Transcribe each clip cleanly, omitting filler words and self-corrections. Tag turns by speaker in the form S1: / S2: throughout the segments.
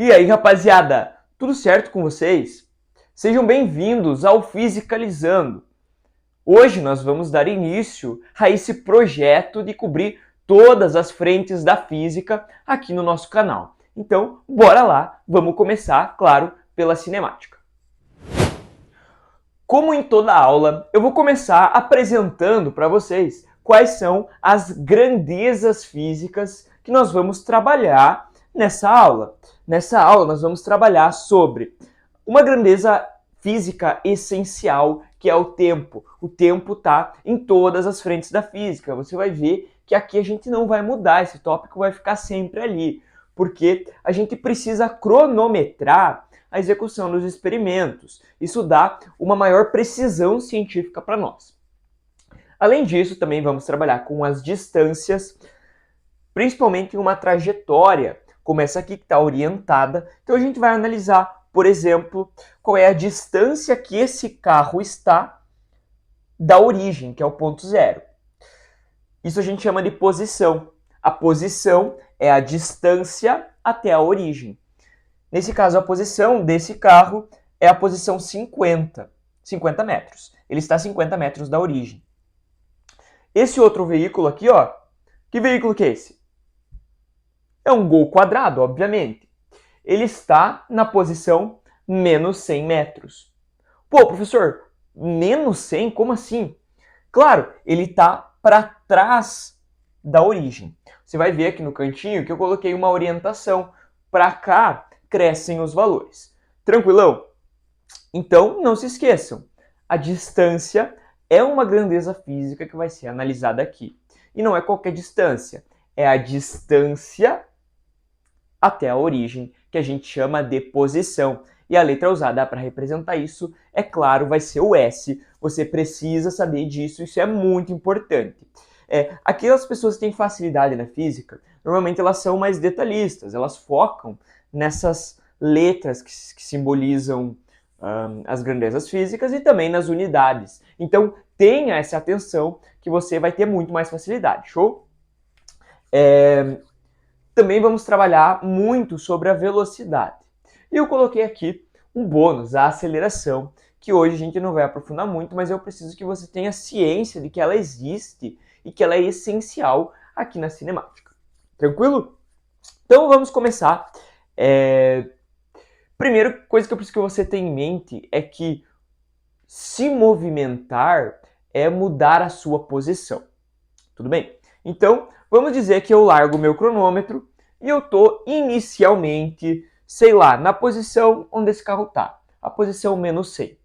S1: E aí, rapaziada, tudo certo com vocês? Sejam bem-vindos ao Fisicalizando. Hoje nós vamos dar início a esse projeto de cobrir todas as frentes da física aqui no nosso canal. Então, bora lá, vamos começar, claro, pela cinemática. Como em toda aula, eu vou começar apresentando para vocês quais são as grandezas físicas que nós vamos trabalhar nessa aula. Nessa aula, nós vamos trabalhar sobre uma grandeza física essencial, que é o tempo. O tempo está em todas as frentes da física. Você vai ver que aqui a gente não vai mudar, esse tópico vai ficar sempre ali, porque a gente precisa cronometrar a execução dos experimentos. Isso dá uma maior precisão científica para nós. Além disso, também vamos trabalhar com as distâncias, principalmente em uma trajetória, como essa aqui que está orientada. Então a gente vai analisar, por exemplo, qual é a distância que esse carro está da origem, que é o ponto zero. Isso a gente chama de posição. A posição é a distância até a origem. Nesse caso, a posição desse carro é a posição 50 metros. Ele está a 50 metros da origem. Esse outro veículo aqui, ó, que veículo que é esse? É um Gol quadrado, obviamente. Ele está na posição menos 100 metros. Pô, professor, menos 100? Como assim? Claro, ele está para trás da origem. Você vai ver aqui no cantinho que eu coloquei uma orientação. Para cá crescem os valores. Tranquilão? Então, não se esqueçam, a distância é uma grandeza física que vai ser analisada aqui. E não é qualquer distância, é a distância até a origem, que a gente chama de posição. E a letra usada para representar isso, é claro, vai ser o S. Você precisa saber disso, isso é muito importante. Aquelas pessoas que têm facilidade na física, normalmente elas são mais detalhistas, elas focam nessas letras que simbolizam as grandezas físicas e também nas unidades. Então, tenha essa atenção que você vai ter muito mais facilidade, show? Também vamos trabalhar muito sobre a velocidade. E eu coloquei aqui um bônus, a aceleração, que hoje a gente não vai aprofundar muito, mas eu preciso que você tenha ciência de que ela existe e que ela é essencial aqui na cinemática. Tranquilo? Então vamos começar. Primeira coisa que eu preciso que você tenha em mente é que se movimentar é mudar a sua posição. Tudo bem? Então, vamos dizer que eu largo o meu cronômetro e eu estou inicialmente, sei lá, na posição onde esse carro está, a posição menos 100.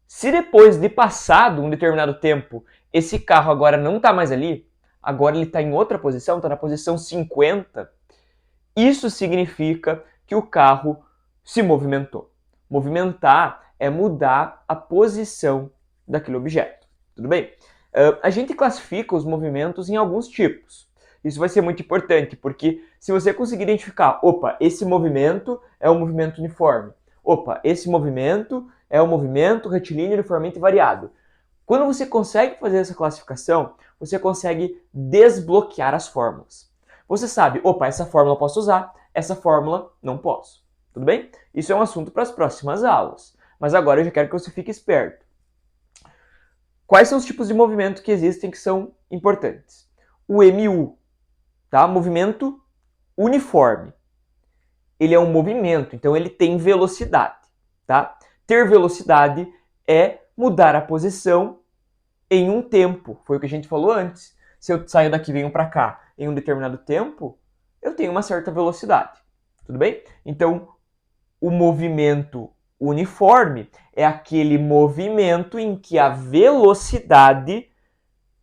S1: Se depois de passado um determinado tempo, esse carro agora não está mais ali, agora ele está em outra posição, está na posição 50, isso significa que o carro se movimentou. Movimentar é mudar a posição daquele objeto. Tudo bem? A gente classifica os movimentos em alguns tipos. Isso vai ser muito importante, porque se você conseguir identificar, opa, esse movimento é um movimento uniforme. Opa, esse movimento é um movimento retilíneo uniformemente variado. Quando você consegue fazer essa classificação, você consegue desbloquear as fórmulas. Você sabe, opa, essa fórmula eu posso usar, essa fórmula não posso. Tudo bem? Isso é um assunto para as próximas aulas. Mas agora eu já quero que você fique esperto. Quais são os tipos de movimento que existem que são importantes? O MU, tá? Movimento uniforme. Ele é um movimento, então ele tem velocidade, tá? Ter velocidade é mudar a posição em um tempo. Foi o que a gente falou antes. Se eu saio daqui e venho para cá em um determinado tempo, eu tenho uma certa velocidade. Tudo bem? Então, o movimento uniforme é aquele movimento em que a velocidade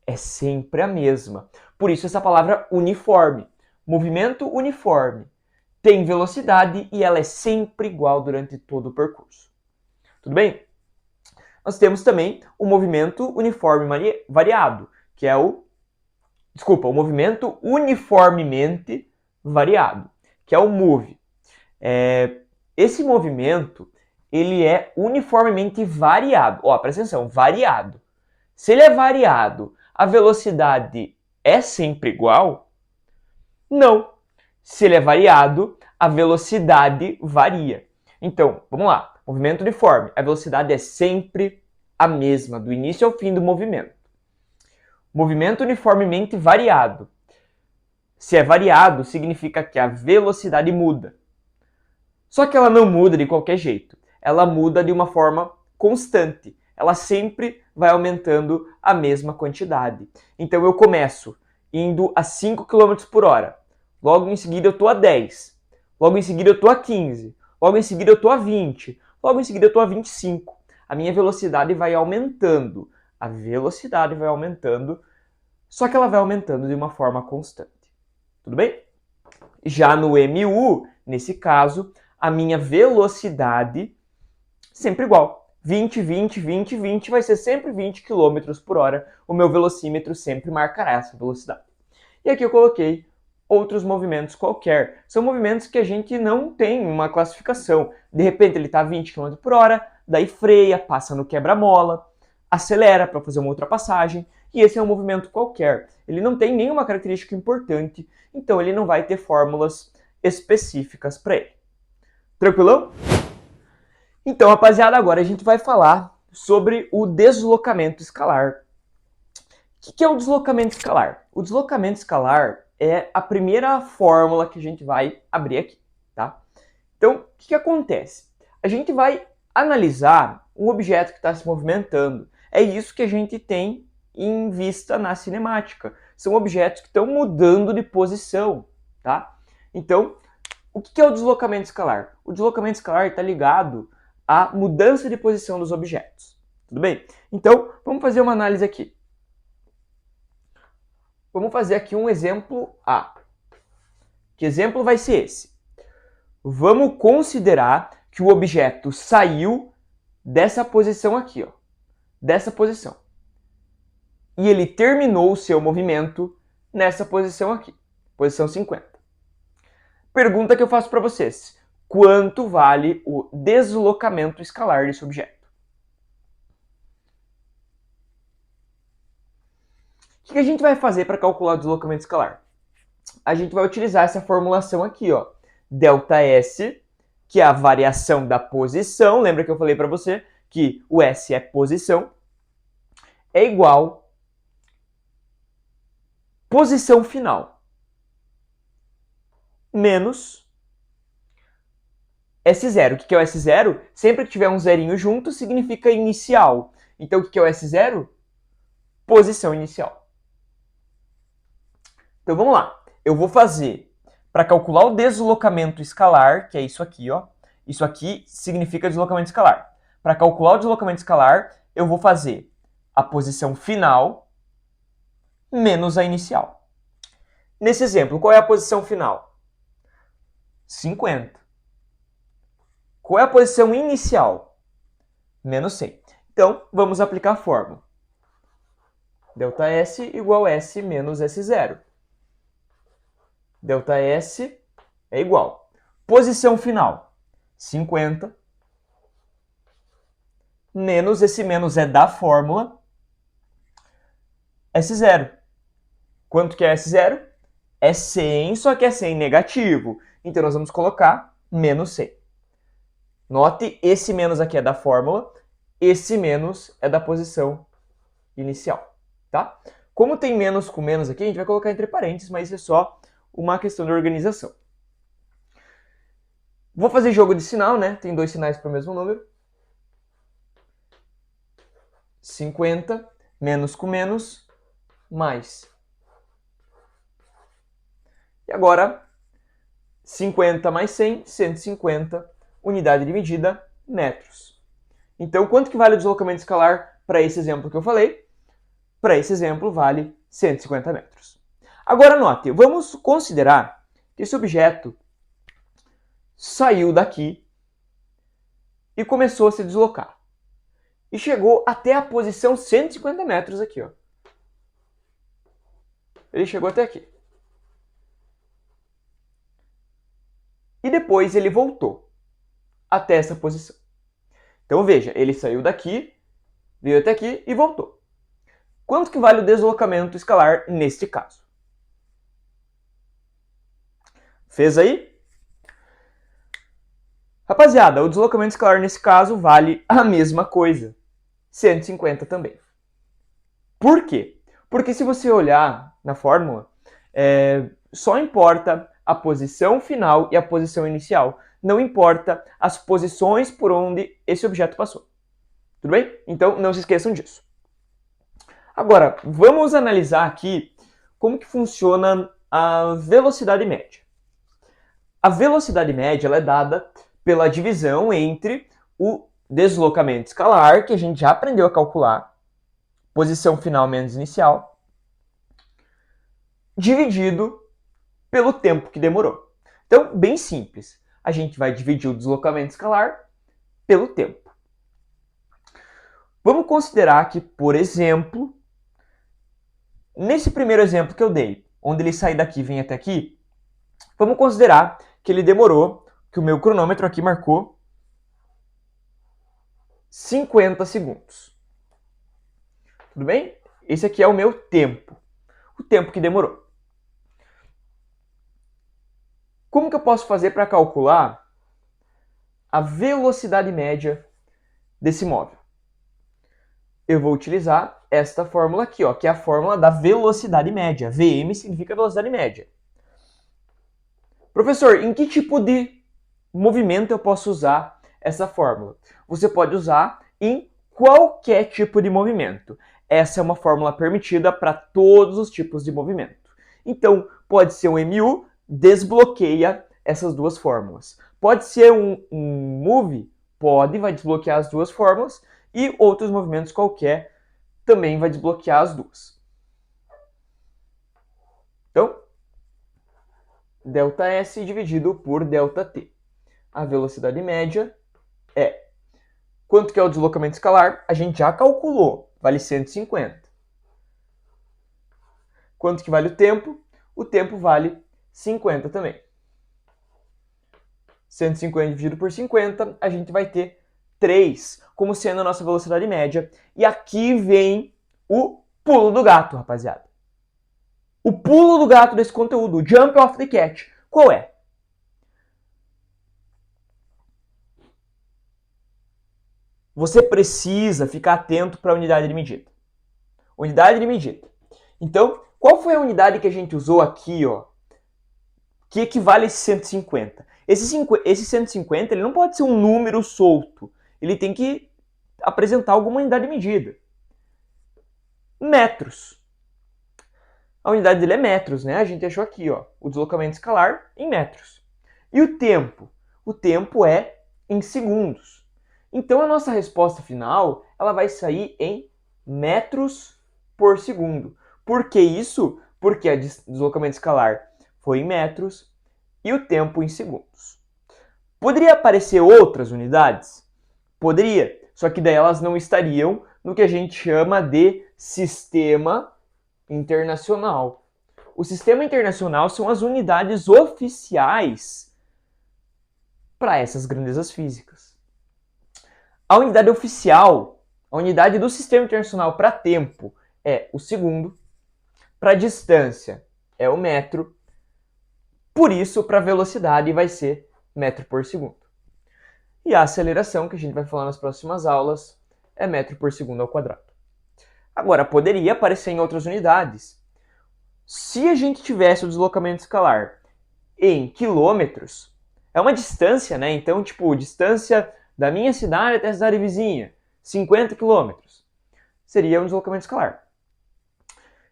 S1: é sempre a mesma. Por isso essa palavra uniforme. Movimento uniforme tem velocidade e ela é sempre igual durante todo o percurso. Tudo bem? Nós temos também o movimento uniforme variado, que é o movimento uniformemente variado, que é o MOVE. Esse movimento, ele é uniformemente variado. Ó, presta atenção, variado. Se ele é variado, a velocidade é sempre igual? Não. Se ele é variado, a velocidade varia. Então, vamos lá. Movimento uniforme. A velocidade é sempre a mesma, do início ao fim do movimento. Movimento uniformemente variado. Se é variado, significa que a velocidade muda. Só que ela não muda de qualquer jeito. Ela muda de uma forma constante. Ela sempre vai aumentando a mesma quantidade. Então eu começo indo a 5 km por hora. Logo em seguida eu estou a 10. Logo em seguida eu estou a 15. Logo em seguida eu estou a 20. Logo em seguida eu estou a 25. A minha velocidade vai aumentando. A velocidade vai aumentando, só que ela vai aumentando de uma forma constante. Tudo bem? Já no MU, nesse caso, a minha velocidade sempre igual. 20, 20, 20, 20 vai ser sempre 20 km por hora. O meu velocímetro sempre marcará essa velocidade. E aqui eu coloquei outros movimentos qualquer. São movimentos que a gente não tem uma classificação. De repente ele está a 20 km por hora, daí freia, passa no quebra-mola, acelera para fazer uma ultrapassagem. E esse é um movimento qualquer. Ele não tem nenhuma característica importante, então ele não vai ter fórmulas específicas para ele. Tranquilão? Então, rapaziada, agora a gente vai falar sobre o deslocamento escalar. O que é o deslocamento escalar? O deslocamento escalar é a primeira fórmula que a gente vai abrir aqui, tá? Então, o que acontece? A gente vai analisar um objeto que está se movimentando. É isso que a gente tem em vista na cinemática. São objetos que estão mudando de posição, tá? Então, o que é o deslocamento escalar? O deslocamento escalar está ligado à mudança de posição dos objetos. Tudo bem? Então, vamos fazer uma análise aqui. Vamos fazer aqui um exemplo A. Que exemplo vai ser esse? Vamos considerar que o objeto saiu dessa posição aqui, ó, dessa posição. E ele terminou o seu movimento nessa posição aqui, posição 50. Pergunta que eu faço para vocês. Quanto vale o deslocamento escalar desse objeto? O que a gente vai fazer para calcular o deslocamento escalar? A gente vai utilizar essa formulação aqui, ó, ΔS, que é a variação da posição. Lembra que eu falei para você que o S é posição, é igual posição final menos S0. O que é o S0? Sempre que tiver um zerinho junto, significa inicial. Então, o que é o S0? Posição inicial. Então, vamos lá. Eu vou fazer, para calcular o deslocamento escalar, que é isso aqui, ó. Isso aqui significa deslocamento escalar. Para calcular o deslocamento escalar, eu vou fazer a posição final menos a inicial. Nesse exemplo, qual é a posição final? 50. Qual é a posição inicial? Menos 100. Então, vamos aplicar a fórmula. ΔS igual S menos S0. ΔS é igual. Posição final, 50. Menos, esse menos é da fórmula, S0. Quanto que é S0? É 100, só que é 100 negativo. Então, nós vamos colocar menos 100. Note, esse menos aqui é da fórmula, esse menos é da posição inicial, tá? Como tem menos com menos aqui, a gente vai colocar entre parênteses, mas isso é só uma questão de organização. Vou fazer jogo de sinal, né? Tem dois sinais para o mesmo número. 50 menos com menos, mais. E agora, 50 mais 100, 150, unidade de medida, metros. Então, quanto que vale o deslocamento escalar para esse exemplo que eu falei? Para esse exemplo, vale 150 metros. Agora, note, vamos considerar que esse objeto saiu daqui e começou a se deslocar. E chegou até a posição 150 metros aqui, ó. Ele chegou até aqui. E depois ele voltou até essa posição. Então veja, ele saiu daqui, veio até aqui e voltou. Quanto que vale o deslocamento escalar neste caso? Fez aí? Rapaziada, o deslocamento escalar nesse caso vale a mesma coisa. 150 também. Por quê? Porque se você olhar na fórmula, só importa a posição final e a posição inicial. Não importa as posições por onde esse objeto passou. Tudo bem? Então não se esqueçam disso. Agora, vamos analisar aqui como que funciona a velocidade média. A velocidade média ela é dada pela divisão entre o deslocamento escalar, que a gente já aprendeu a calcular, posição final menos inicial, dividido pelo tempo que demorou. Então, bem simples. A gente vai dividir o deslocamento escalar pelo tempo. Vamos considerar que, por exemplo, nesse primeiro exemplo que eu dei, onde ele sai daqui e vem até aqui, vamos considerar que ele demorou, que o meu cronômetro aqui marcou 50 segundos. Tudo bem? Esse aqui é o meu tempo. O tempo que demorou. Como que eu posso fazer para calcular a velocidade média desse móvel? Eu vou utilizar esta fórmula aqui, ó, que é a fórmula da velocidade média. Vm significa velocidade média. Professor, em que tipo de movimento eu posso usar essa fórmula? Você pode usar em qualquer tipo de movimento. Essa é uma fórmula permitida para todos os tipos de movimento. Então, pode ser um MU, desbloqueia essas duas fórmulas. Pode ser um move, vai desbloquear as duas fórmulas, e outros movimentos qualquer também vai desbloquear as duas. Então, ΔS dividido por ΔT. A velocidade média é quanto que é o deslocamento escalar? A gente já calculou, vale 150. Quanto que vale o tempo? O tempo vale 50 também. 150 dividido por 50, a gente vai ter 3 como sendo a nossa velocidade média. E aqui vem o pulo do gato, rapaziada. O pulo do gato desse conteúdo, o jump off the cat, qual é? Você precisa ficar atento para a unidade de medida. Unidade de medida. Então, qual foi a unidade que a gente usou aqui, ó? Que equivale a esse 150. Esse 150 ele não pode ser um número solto. Ele tem que apresentar alguma unidade de medida. Metros. A unidade dele é metros, né? A gente achou aqui, ó, o deslocamento escalar em metros. E o tempo? O tempo é em segundos. Então a nossa resposta final, ela vai sair em metros por segundo. Por que isso? Porque o deslocamento escalar foi em metros e o tempo em segundos. Poderia aparecer outras unidades? Poderia, só que daí elas não estariam no que a gente chama de sistema internacional. O sistema internacional são as unidades oficiais para essas grandezas físicas. A unidade oficial, a unidade do sistema internacional para tempo é o segundo, para distância é o metro, por isso para velocidade vai ser metro por segundo. E a aceleração, que a gente vai falar nas próximas aulas, é metro por segundo ao quadrado. Agora, poderia aparecer em outras unidades. Se a gente tivesse o deslocamento escalar em quilômetros, é uma distância, né? Então, distância da minha cidade até a cidade vizinha, 50 quilômetros, seria um deslocamento escalar.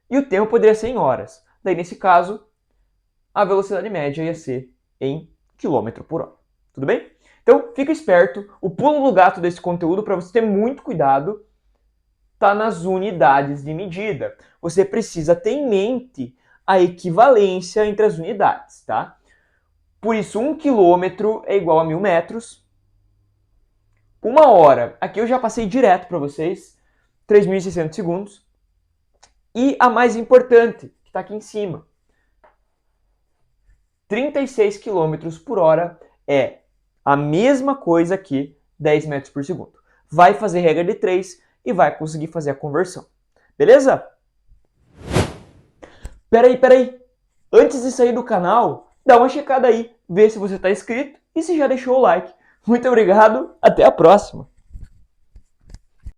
S1: E o tempo poderia ser em horas. Daí, nesse caso, a velocidade média ia ser em quilômetro por hora. Tudo bem? Então, fica esperto. O pulo do gato desse conteúdo, para você ter muito cuidado, está nas unidades de medida. Você precisa ter em mente a equivalência entre as unidades, tá? Por isso, 1 quilômetro é igual a 1000 metros. 1 hora, aqui eu já passei direto para vocês, 3.600 segundos. E a mais importante, que está aqui em cima, 36 km por hora é a mesma coisa que 10 metros por segundo. Vai fazer regra de 3 e vai conseguir fazer a conversão. Beleza? Peraí. Antes de sair do canal, dá uma checada aí, vê se você está inscrito e se já deixou o like. Muito obrigado, até a próxima!